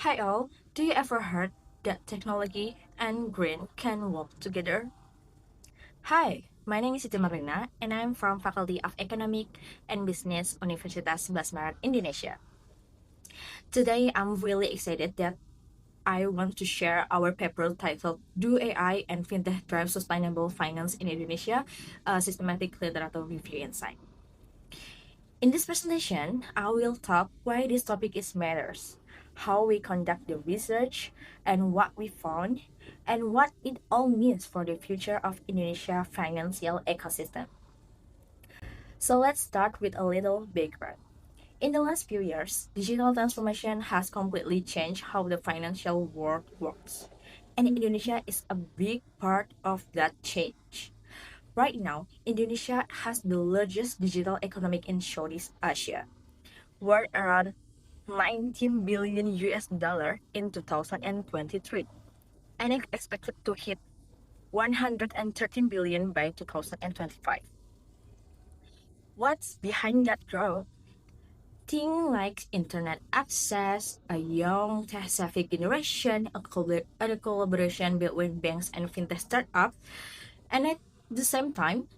Hi all, do you ever heard that technology and green can work together? Hi, my name is Marlina and I'm from Faculty of Economic and Business Universitas Basmarat, Indonesia. Today I'm really excited that I want to share our paper titled Do AI and FinTech Drive Sustainable Finance in Indonesia? A Systematic Literature Review Insight. In this presentation, I will talk why this topic is matters, how we conduct the research, and what we found, and what it all means for the future of Indonesia financial ecosystem. So let's start with a little background. In the last few years, digital transformation has completely changed how the financial world works. And Indonesia is a big part of that change. Right now, Indonesia has the largest digital economic in Southeast Asia, worth around 19 billion US dollar in 2023 and is expected to hit 113 billion by 2025. What's behind that growth? Things like internet access, a young tech-savvy generation, a collaboration between banks and fintech startups, and at the same time,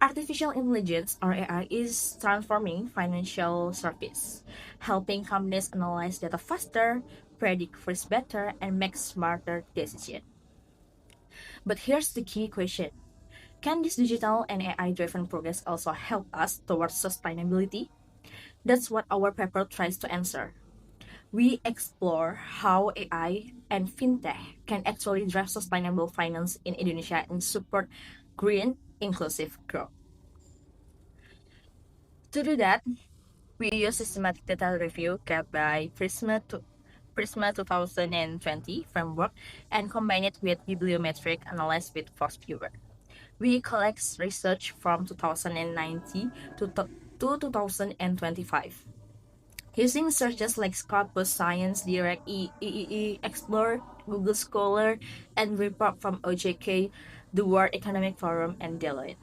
artificial intelligence or AI is transforming financial service, helping companies analyze data faster, predict risk better, and make smarter decisions. But here's the key question. Can this digital and AI driven progress also help us towards sustainability? That's what our paper tries to answer. We explore how AI and fintech can actually drive sustainable finance in Indonesia and support green, inclusive growth. To do that, we use systematic data review kept by Prisma 2020 framework and combine it with bibliometric analysis with FastViewer. We collect research from 2019 to 2025. Using searches like Scopus Science, Direct Explorer, Google Scholar, and report from OJK, the World Economic Forum, and Deloitte.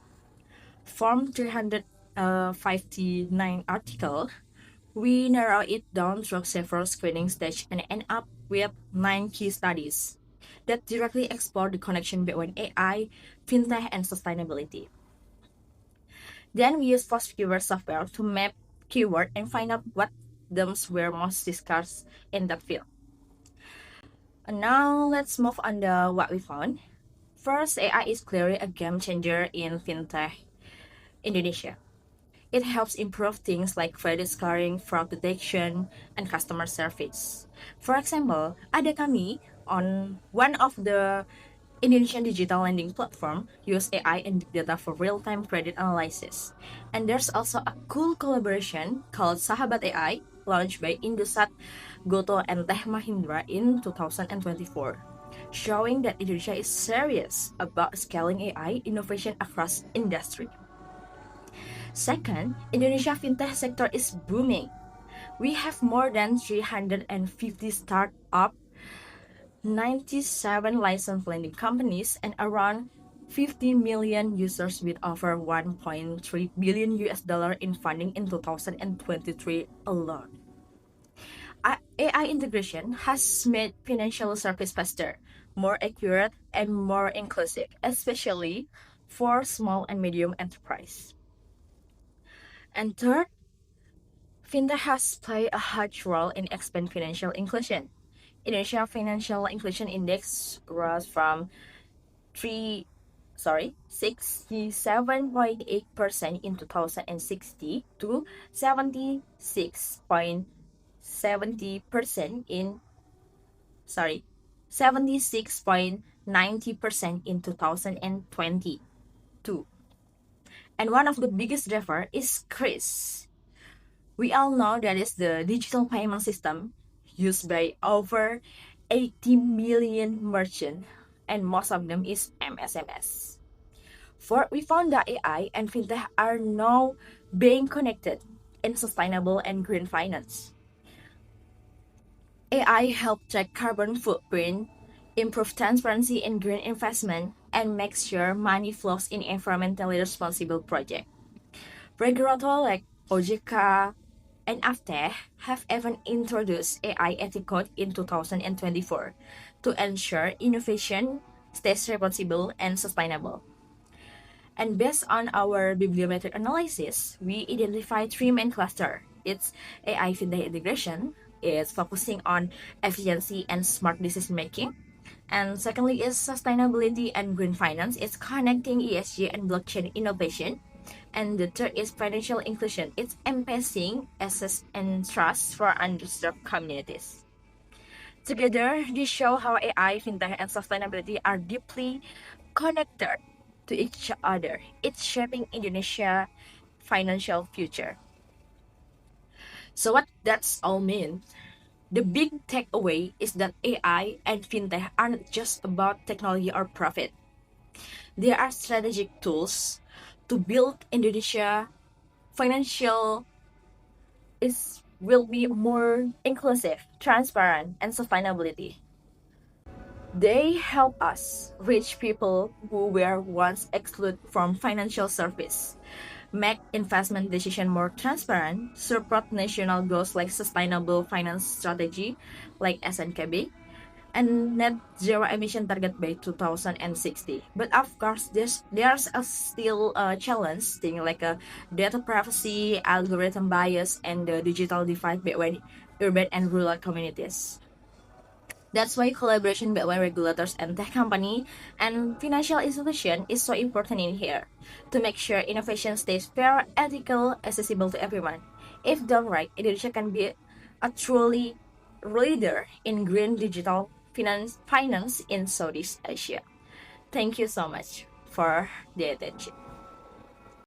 From 359 articles, we narrow it down through several screening stages and end up with 9 key studies that directly explore the connection between AI, fintech, and sustainability. Then we use FastViewer software to map keyword and find out what terms were most discussed in that field. And now let's move on to what we found. First, AI is clearly a game changer in fintech Indonesia. It helps improve things like credit scoring, fraud detection, and customer service. For example, ada kami on one of the Indonesian digital lending platform use AI and big data for real-time credit analysis. And there's also a cool collaboration called Sahabat AI, launched by Indosat, Goto, and Tech Mahindra in 2024, showing that Indonesia is serious about scaling AI innovation across industry. Second, Indonesia fintech sector is booming. We have more than 350 startups, 97 licensed lending companies, and around 50 million users with over 1.3 billion US dollar in funding in 2023 alone. AI integration has made financial service faster, more accurate, and more inclusive, especially for small and medium enterprise. And third, fintech has played a huge role in expanding financial inclusion. Indonesia Financial Inclusion Index rose from 67.8% in 2060 to 76.70% in sorry 76.90% in 2022. And one of the biggest driver is Chris. We all know that is the digital payment system used by over 80 million merchants, and most of them is MSMS. For we found that AI and fintech are now being connected in sustainable and green finance. AI help track carbon footprint, improve transparency in green investment, and make sure money flows in environmentally responsible projects. Regulator like OJK, and FINTECH have even introduced AI ethic code in 2024 to ensure innovation stays responsible and sustainable. And based on our bibliometric analysis, we identified three main clusters. It's AI FinTech integration, it's focusing on efficiency and smart decision making. And secondly is sustainability and green finance. It's connecting ESG and blockchain innovation. And the third is financial inclusion. It's emphasizing access and trust for underserved communities. Together, these show how AI, fintech, and sustainability are deeply connected to each other. It's shaping Indonesia financial future. So what that's all mean? The big takeaway is that AI and fintech aren't just about technology or profit. They are strategic tools to build Indonesia financial is will be more inclusive, transparent, and sustainability. They help us reach people who were once excluded from financial service, make investment decision more transparent, support national goals like sustainable finance strategy like SNKB, and net zero emission target by 2060. But of course, there's a still a challenge thing like a data privacy, algorithm bias, and the digital divide between urban and rural communities. That's why collaboration between regulators and tech company and financial institution is so important in here to make sure innovation stays fair, ethical, accessible to everyone. If done right, Indonesia can be a truly leader in green digital finance in Southeast Asia. Thank you so much for the attention.